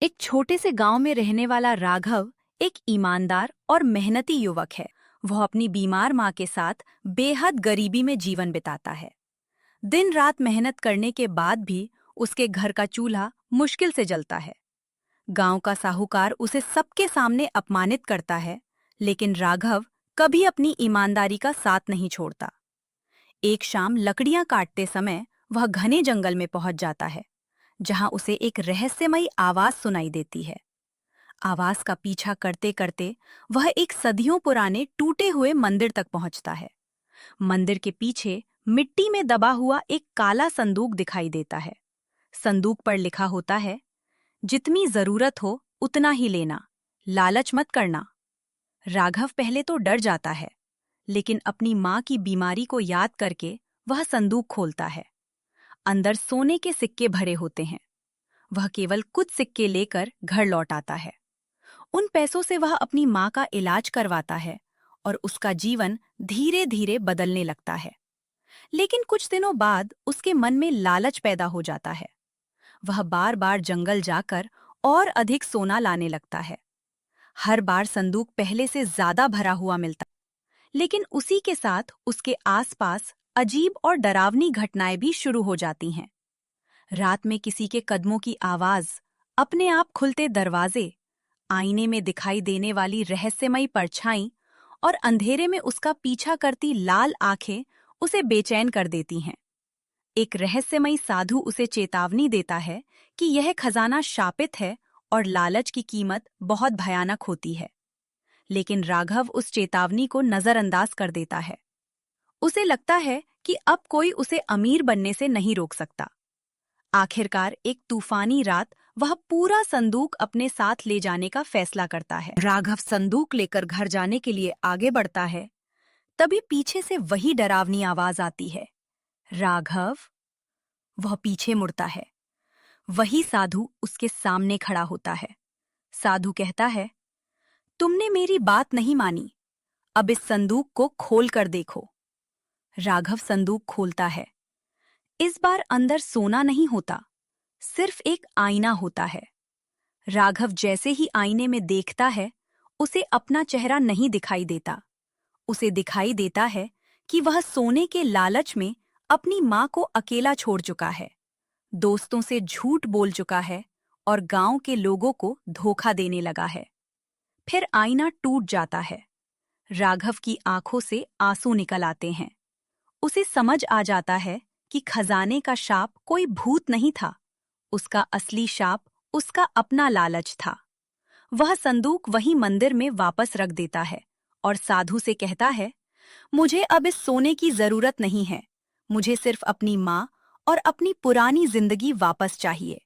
एक छोटे से गांव में रहने वाला राघव एक ईमानदार और मेहनती युवक है। वह अपनी बीमार माँ के साथ बेहद गरीबी में जीवन बिताता है। दिन रात मेहनत करने के बाद भी उसके घर का चूल्हा मुश्किल से जलता है। गांव का साहूकार उसे सबके सामने अपमानित करता है, लेकिन राघव कभी अपनी ईमानदारी का साथ नहीं छोड़ता। एक शाम लकड़ियां काटते समय वह घने जंगल में पहुंच जाता है, जहां उसे एक रहस्यमयी आवाज सुनाई देती है। आवाज का पीछा करते करते वह एक सदियों पुराने टूटे हुए मंदिर तक पहुंचता है। मंदिर के पीछे मिट्टी में दबा हुआ एक काला संदूक दिखाई देता है। संदूक पर लिखा होता है, जितनी जरूरत हो उतना ही लेना, लालच मत करना। राघव पहले तो डर जाता है, लेकिन अपनी माँ की बीमारी को याद करके वह संदूक खोलता है। अंदर सोने के सिक्के भरे होते हैं। वह केवल कुछ सिक्के लेकर घर लौट आता है। उन पैसों से वह अपनी माँ का इलाज करवाता है और उसका जीवन धीरे धीरे बदलने लगता है। लेकिन कुछ दिनों बाद उसके मन में लालच पैदा हो जाता है। वह बार बार जंगल जाकर और अधिक सोना लाने लगता है। हर बार संदूक पहले से ज्यादा भरा हुआ मिलता, लेकिन उसी के साथ उसके आसपास अजीब और डरावनी घटनाएं भी शुरू हो जाती हैं। रात में किसी के कदमों की आवाज, अपने आप खुलते दरवाजे, आईने में दिखाई देने वाली रहस्यमयी परछाई और अंधेरे में उसका पीछा करती लाल आंखें उसे बेचैन कर देती हैं। एक रहस्यमयी साधु उसे चेतावनी देता है कि यह खजाना शापित है और लालच की कीमत बहुत भयानक होती है। लेकिन राघव उस चेतावनी को नजरअंदाज कर देता है। उसे लगता है कि अब कोई उसे अमीर बनने से नहीं रोक सकता। आखिरकार एक तूफानी रात वह पूरा संदूक अपने साथ ले जाने का फैसला करता है। राघव संदूक लेकर घर जाने के लिए आगे बढ़ता है। तभी पीछे से वही डरावनी आवाज आती है, राघव। वह पीछे मुड़ता है। वही साधु उसके सामने खड़ा होता है। साधु कहता है, तुमने मेरी बात नहीं मानी, अब इस संदूक को खोल कर देखो। राघव संदूक खोलता है। इस बार अंदर सोना नहीं होता, सिर्फ एक आईना होता है। राघव जैसे ही आईने में देखता है, उसे अपना चेहरा नहीं दिखाई देता। उसे दिखाई देता है कि वह सोने के लालच में अपनी माँ को अकेला छोड़ चुका है, दोस्तों से झूठ बोल चुका है और गांव के लोगों को धोखा देने लगा है। फिर आईना टूट जाता है। राघव की आंखों से आंसू निकल आते हैं। उसे समझ आ जाता है कि खजाने का शाप कोई भूत नहीं था, उसका असली शाप उसका अपना लालच था। वह संदूक वही मंदिर में वापस रख देता है और साधु से कहता है, मुझे अब इस सोने की जरूरत नहीं है, मुझे सिर्फ अपनी माँ और अपनी पुरानी जिंदगी वापस चाहिए।